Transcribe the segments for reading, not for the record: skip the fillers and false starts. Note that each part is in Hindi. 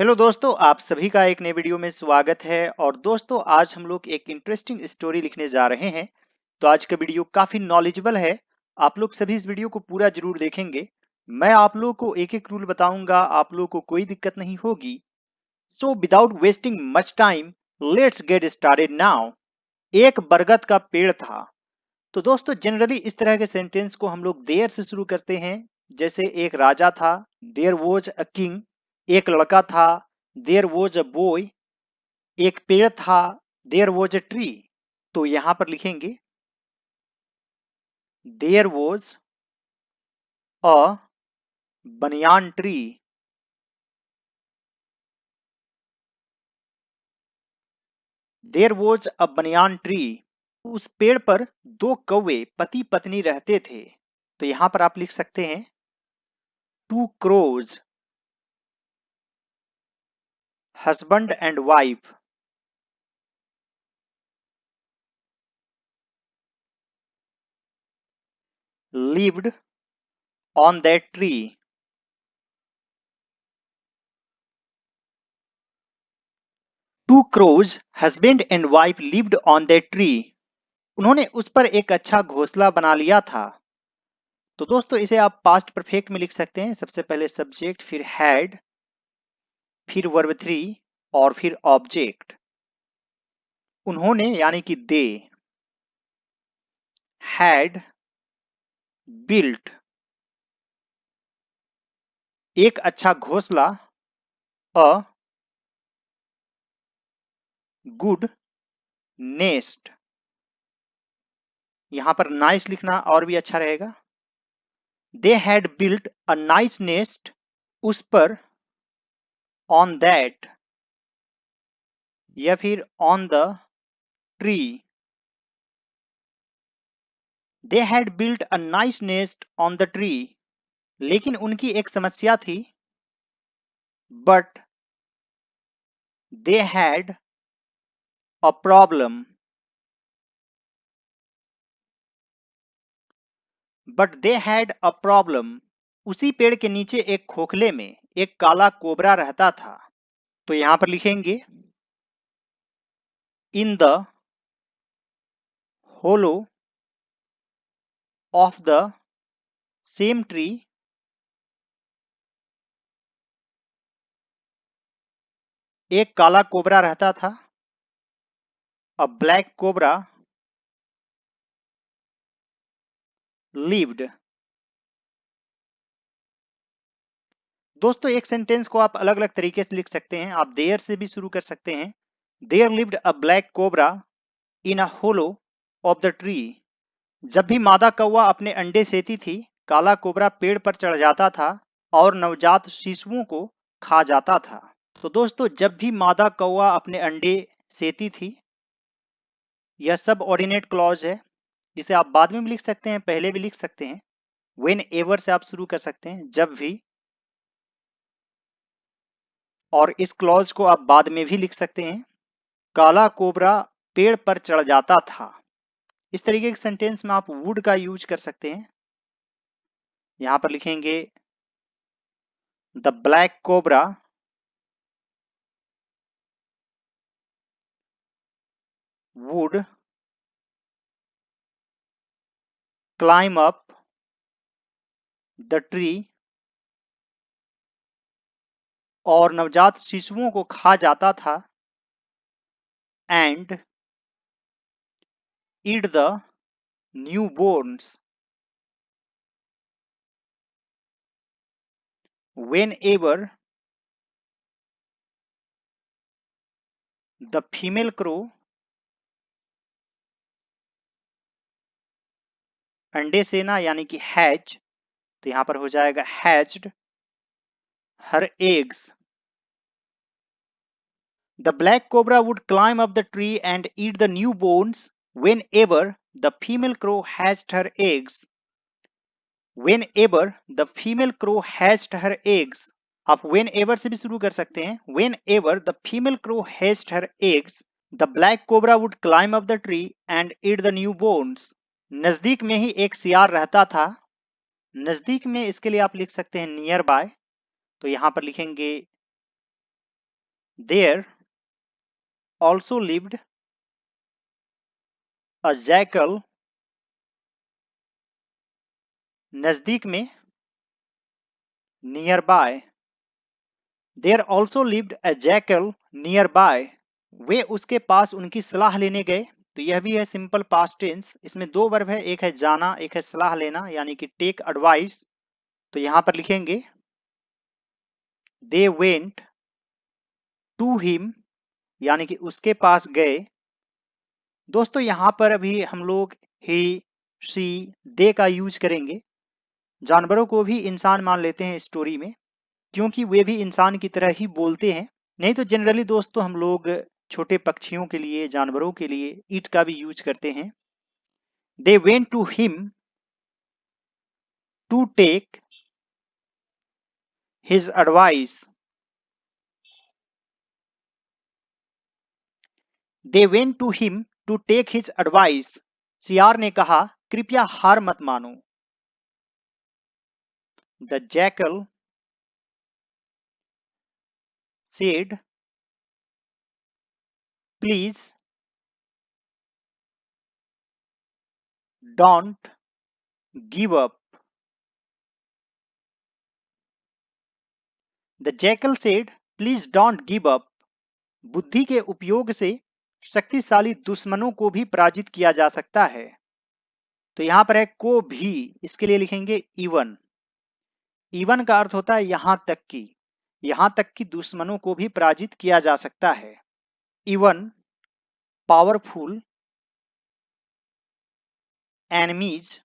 हेलो दोस्तों, आप सभी का एक नए वीडियो में स्वागत है। और दोस्तों, आज हम लोग एक इंटरेस्टिंग स्टोरी लिखने जा रहे हैं। तो आज का वीडियो काफी नॉलेजेबल है। आप लोग सभी इस वीडियो को पूरा जरूर देखेंगे। मैं आप लोगों को एक एक रूल बताऊंगा, आप लोगों को कोई दिक्कत नहीं होगी। So without wasting much time, let's get started now. एक बरगद का पेड़ था। तो दोस्तों, जनरली इस तरह के सेंटेंस को हम लोग देयर से शुरू करते हैं। जैसे एक राजा था, देयर वॉज अ किंग। एक लड़का था, देयर वॉज अ बॉय। एक पेड़ था, देयर वॉज अ ट्री। तो यहां पर लिखेंगे there was a banyan tree. There was a banyan tree. उस पेड़ पर दो कौवे पति पत्नी रहते थे। तो यहां पर आप लिख सकते हैं two crows, husband and wife, lived on that tree. Two crows husband and wife lived on that tree. उन्होंने उस पर एक अच्छा घोंसला बना लिया था। तो दोस्तों, इसे आप पास्ट परफेक्ट में लिख सकते हैं। सबसे पहले सब्जेक्ट, फिर हैड, फिर वर्ब थ्री और फिर ऑब्जेक्ट। उन्होंने यानी कि दे हैड बिल्ट एक अच्छा घोंसला, अ गुड नेस्ट। यहां पर नाइस लिखना और भी अच्छा रहेगा। They had built a nice nest, उस पर, ऑन दैट या फिर on the tree. They had built a nice nest on the tree. लेकिन उनकी एक समस्या थी। But they had a problem. But they had a problem. उसी पेड़ के नीचे एक खोखले में एक काला कोबरा रहता था। तो यहां पर लिखेंगे in the hollow of the same tree एक काला कोबरा रहता था। A black cobra lived. दोस्तों, एक सेंटेंस को आप अलग अलग तरीके से लिख सकते हैं। आप देयर से भी शुरू कर सकते हैं। There lived a black cobra in a hollow of the tree. जब भी मादा कौवा अपने अंडे सेती थी, काला कोबरा पेड़ पर चढ़ जाता था और नवजात शिशुओं को खा जाता था। तो दोस्तों, जब भी मादा कौवा अपने अंडे सेती थी, यह सब ऑर्डिनेट क्लॉज है। इसे आप बाद में भी लिख सकते हैं, पहले भी लिख सकते हैं। व्हेन एवर से आप शुरू कर सकते हैं, जब भी। और इस क्लॉज को आप बाद में भी लिख सकते हैं। काला कोबरा पेड़ पर चढ़ जाता था। इस तरीके के सेंटेंस में आप वुड का यूज कर सकते हैं। यहां पर लिखेंगे the black cobra would climb up the tree और नवजात शिशुओं को खा जाता था। And eat the newborns whenever the female crow अंडे सेना यानी कि हैच। तो यहां पर हो जाएगा hatched her eggs. The black cobra would climb up the tree and eat the newborns whenever the female crow hatched her eggs. Whenever the female crow hatched her eggs. आप whenever से भी शुरू कर सकते हैं। Whenever the female crow hatched her eggs, the black cobra would climb up the tree and eat the newborns. नजदीक में ही एक सियार रहता था। नजदीक में इसके लिए आप लिख सकते हैं नियर बाय। तो यहां पर लिखेंगे There also lived a jackal, नजदीक में, nearby. There also lived a jackal nearby. वे उसके पास उनकी सलाह लेने गए। तो यह भी है सिंपल पास्ट टेंस। इसमें दो वर्ब है, एक है जाना, एक है सलाह लेना, यानी कि टेक एडवाइस। तो यहां पर लिखेंगे दे वेंट टू हिम, यानी कि उसके पास गए। दोस्तों यहां पर अभी हम लोग ही, शी, दे का यूज करेंगे। जानवरों को भी इंसान मान लेते हैं स्टोरी में, क्योंकि वे भी इंसान की तरह ही बोलते हैं। नहीं तो जनरली दोस्तों हम लोग छोटे पक्षियों के लिए, जानवरों के लिए इट का भी यूज करते हैं। They went to him to take his advice. They went to him to take his advice. सियार ने कहा, कृपया हार मत मानो। The jackal said, please don't give up. The jackal said, please don't give up. बुद्धि के उपयोग से शक्तिशाली दुश्मनों को भी पराजित किया जा सकता है। तो यहां पर है को भी, इसके लिए लिखेंगे इवन। इवन का अर्थ होता है यहां तक की, यहां तक कि दुश्मनों को भी पराजित किया जा सकता है। Even powerful enemies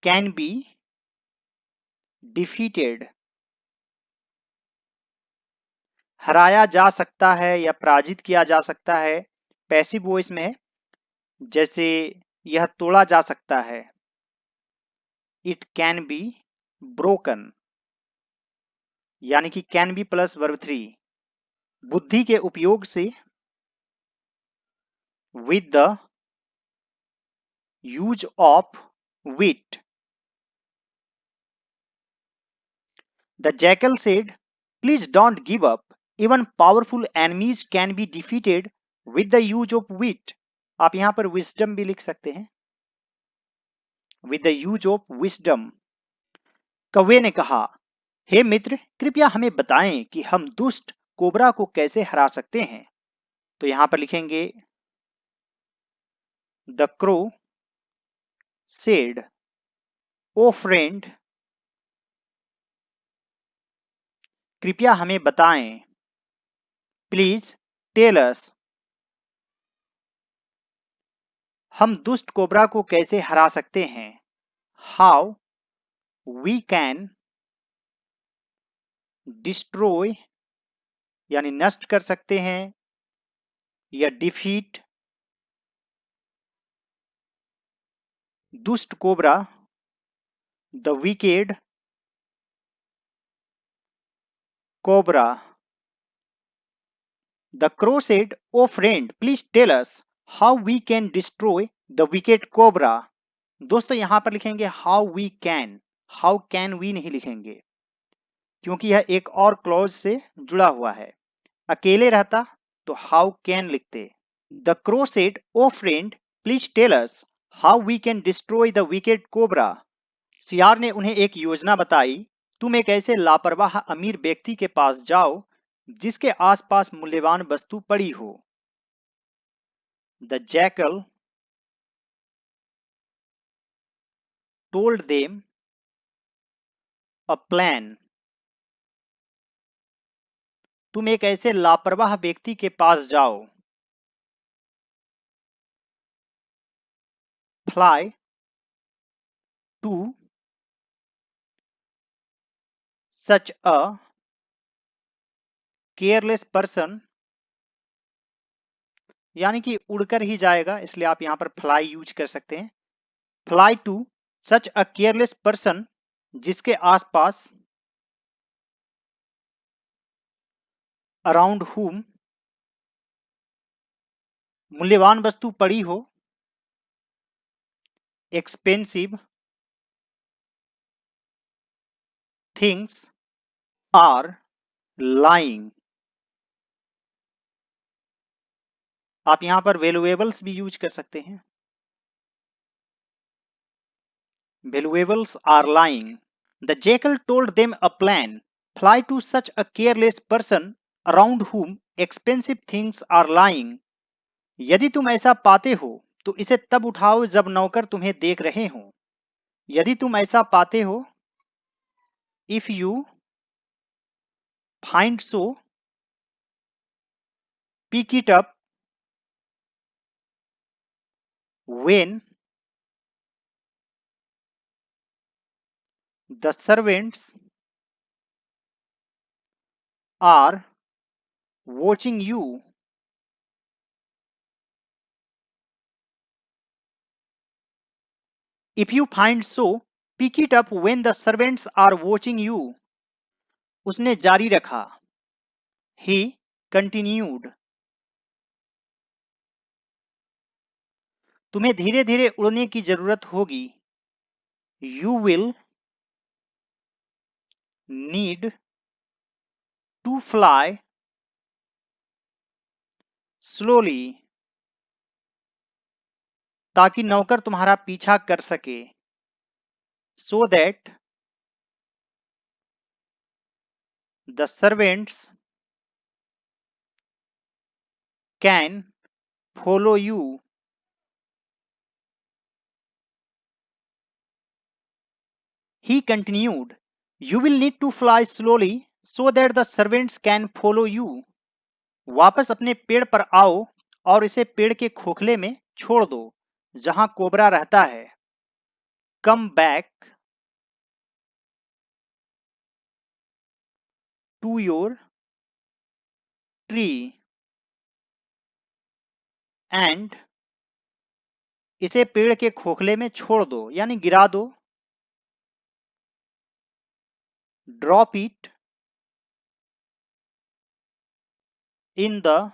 can be defeated. हराया जा सकता है या पराजित किया जा सकता है, पैसिव वॉइस में है। जैसे यह तोड़ा जा सकता है, इट कैन बी ब्रोकन, यानी कि कैन बी प्लस वर्ब 3। बुद्धि के उपयोग से, with the use of wit. The jackal said, please don't give up, even powerful enemies can be defeated with the use of wit. आप यहां पर विजडम भी लिख सकते हैं, with the use of wisdom. कौवे ने कहा, हे मित्र, कृपया हमें बताएं कि हम दुष्ट कोबरा को कैसे हरा सकते हैं। तो यहां पर लिखेंगे the crow said, O friend, कृपया हमें बताएं, प्लीज टेल अस, हम दुष्ट कोबरा को कैसे हरा सकते हैं। हाउ वी कैन डिस्ट्रॉय, यानी नष्ट कर सकते हैं, या डिफीट दुष्ट cobra, the wicked cobra. The crow said, O friend, please tell us how we can destroy the wicked cobra. दोस्तों यहां पर लिखेंगे how we can, how can we नहीं लिखेंगे, क्योंकि यह एक और क्लॉज से जुड़ा हुआ है। अकेले रहता तो हाउ कैन लिखते। The crow said, O friend, please tell us how we can destroy the wicked cobra. सियार ने उन्हें एक योजना बताई। तुम एक ऐसे लापरवाह अमीर व्यक्ति के पास जाओ जिसके आसपास मूल्यवान वस्तु पड़ी हो। The jackal told them a plan. तुम एक ऐसे लापरवाह व्यक्ति के पास जाओ। Fly to such a careless person, यानी कि उड़कर ही जाएगा, इसलिए आप यहां पर फ्लाई यूज कर सकते हैं। Fly to such a careless person, जिसके आसपास, अराउंड हुम, मूल्यवान वस्तु पड़ी हो, एक्सपेंसिव थिंग्स आर लाइंग। आप यहां पर वैल्यूएबल्स भी यूज कर सकते हैं। Valuables are lying. The jackal told them a plan. Fly to such a careless person around whom expensive things are lying. यदि तुम ऐसा पाते हो तो इसे तब उठाओ जब नौकर तुम्हें देख रहे हो। यदि तुम ऐसा पाते हो, if you find so, pick it up when the servants are watching you. If you find so, pick it up when the servants are watching you. उसने जारी रखा। He continued. तुम्हें धीरे धीरे उड़ने की जरूरत होगी। You will need to fly slowly, ताकि नौकर तुम्हारा पीछा कर सके। So that the servants can follow you. He continued, you will need to fly slowly so that the servants can follow you. वापस अपने पेड़ पर आओ और इसे पेड़ के खोखले में छोड़ दो जहां कोबरा रहता है। Come back to your tree and इसे पेड़ के खोखले में छोड़ दो यानी गिरा दो। Drop it in the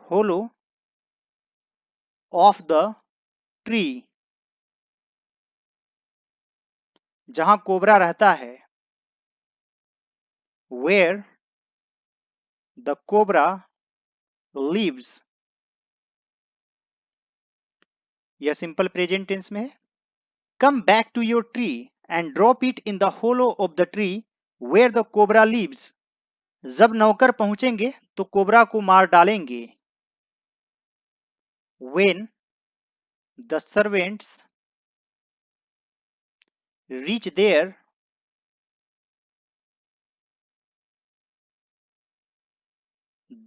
hollow of the tree, जहां कोबरा रहता है। Where the cobra lives. यह सिंपल प्रेजेंट टेंस में है। Come back to your tree and drop it in the hollow of the tree where the cobra lives. जब नौकर पहुंचेंगे तो कोबरा को मार डालेंगे। When the servants reach there,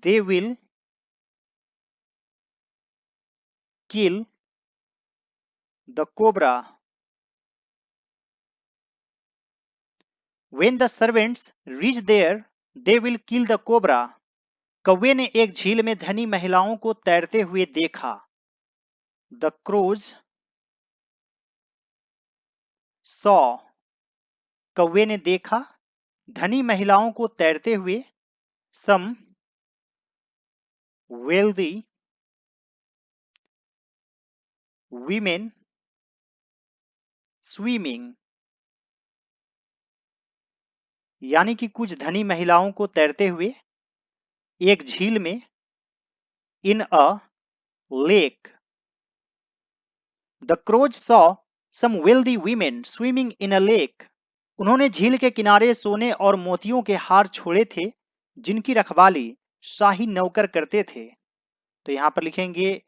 they will kill the cobra. When the servants reach there, they will kill the cobra. कौवे ने एक झील में धनी महिलाओं को तैरते हुए देखा। The crows saw. कौवे ने देखा धनी महिलाओं को तैरते हुए। Some wealthy women swimming. यानी कि कुछ धनी महिलाओं को तैरते हुए एक झील में। In a lake. The crows saw some wealthy women swimming in a lake. उन्होंने झील के किनारे सोने और मोतियों के हार छोड़े थे जिनकी रखवाली शाही नौकर करते थे। तो यहां पर लिखेंगे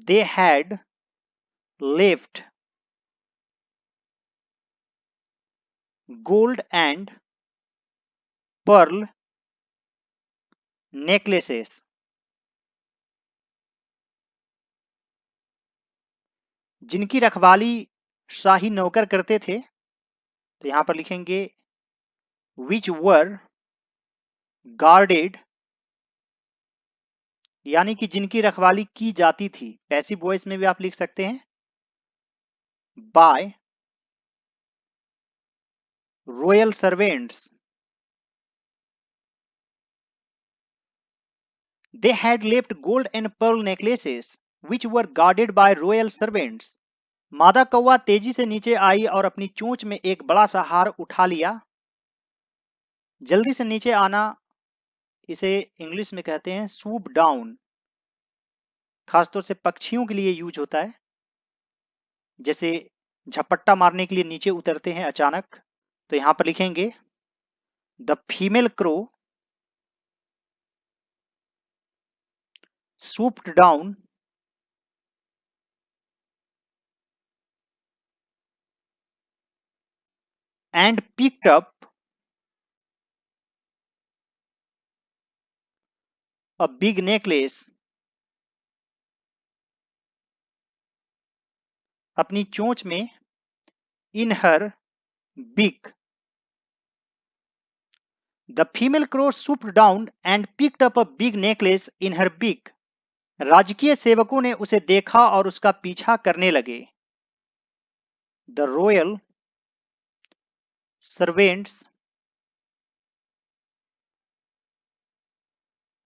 they had left gold and pearl necklaces. जिनकी रखवाली शाही नौकर करते थे। तो यहां पर लिखेंगे which were guarded, यानी कि जिनकी रखवाली की जाती थी। पैसिव वॉइस में भी आप लिख सकते हैं by royal servants. They had left gold and pearl necklaces which were guarded by royal servants. मादा कौवा तेजी से नीचे आई और अपनी चोंच में एक बड़ा सा हार उठा लिया। जल्दी से नीचे आना, इसे इंग्लिश में कहते हैं स्वूप डाउन। खासतौर से पक्षियों के लिए यूज होता है, जैसे झपट्टा मारने के लिए नीचे उतरते हैं अचानक। तो यहां पर लिखेंगे the female crow swooped down and picked up a big necklace। अपनी चोंच में in her beak। The female crow swooped down and picked up a big necklace in her beak। राजकीय सेवकों ने उसे देखा और उसका पीछा करने लगे। The royal servants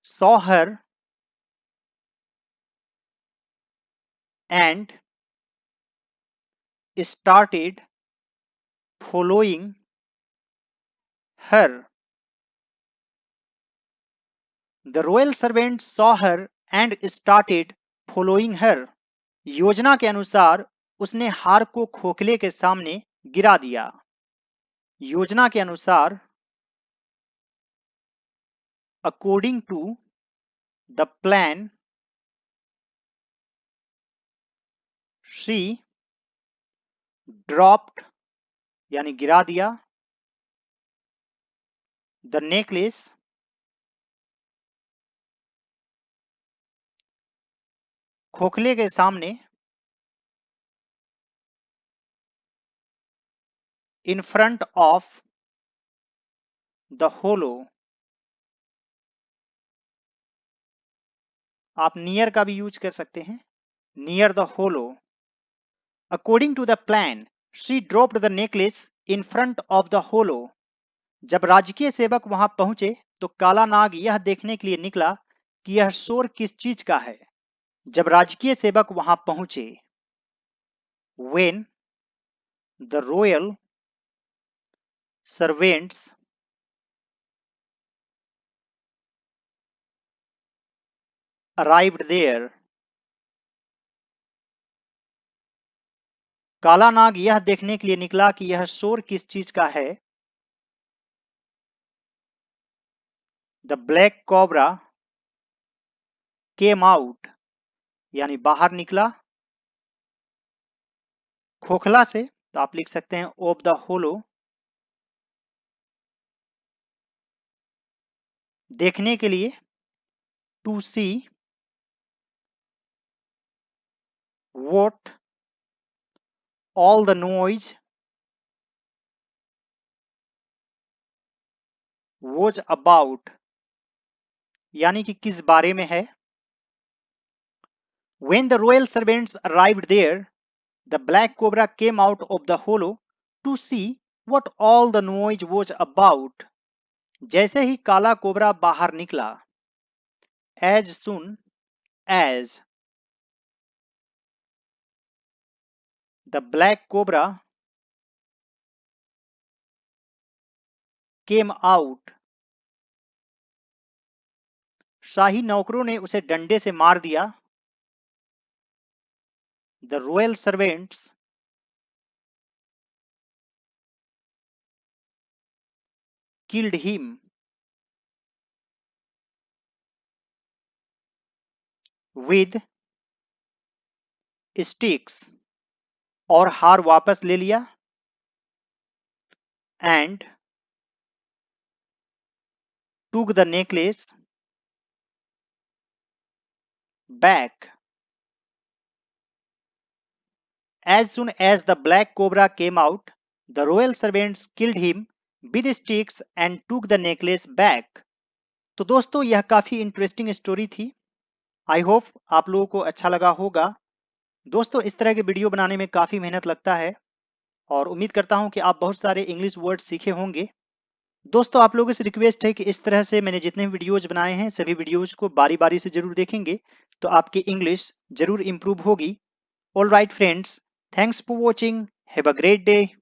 saw her and started following her। The royal servants saw her and started following her। योजना के अनुसार उसने हार को खोखले के सामने गिरा दिया। योजना के अनुसार according to the plan she dropped यानी गिरा दिया the necklace खोखले के सामने in front of the hollow। आप नियर का भी यूज कर सकते हैं, near the hollow। according to the plan she dropped the necklace in front of the hollow। जब राजकीय सेवक वहां पहुंचे तो काला नाग यह देखने के लिए निकला कि यह शोर किस चीज का है। जब राजकीय सेवक वहां पहुंचे, when the royal servants arrived there। काला नाग यह देखने के लिए निकला कि यह शोर किस चीज का है। The black cobra came out यानी बाहर निकला। खोखला से तो आप लिख सकते हैं ऑफ द होलो। देखने के लिए to see what all the noise was about यानी कि किस बारे में है। When the royal servants arrived there, the black cobra came out of the hollow to see what all the noise was about। जैसे ही काला कोबरा बाहर निकला, as soon as the black cobra came out, शाही नौकरों ने उसे डंडे से मार दिया। The royal servants killed him with sticks और हार वापस ले लिया। And took the necklace back। As soon as the black cobra came out, the royal servants killed him with sticks and took the necklace back। तो दोस्तों यह काफी इंटरेस्टिंग स्टोरी थी। आई होप आप लोगों को अच्छा लगा होगा। दोस्तों इस तरह के वीडियो बनाने में काफी मेहनत लगता है और उम्मीद करता हूं कि आप बहुत सारे इंग्लिश वर्ड सीखे होंगे। दोस्तों आप लोगों से रिक्वेस्ट है कि इस तरह से मैंने जितने वीडियोज बनाए हैं सभी वीडियोज को बारी बारी से जरूर देखेंगे तो आपकी इंग्लिश जरूर इंप्रूव होगी। All right friends, Thanks for watching. Have a great day.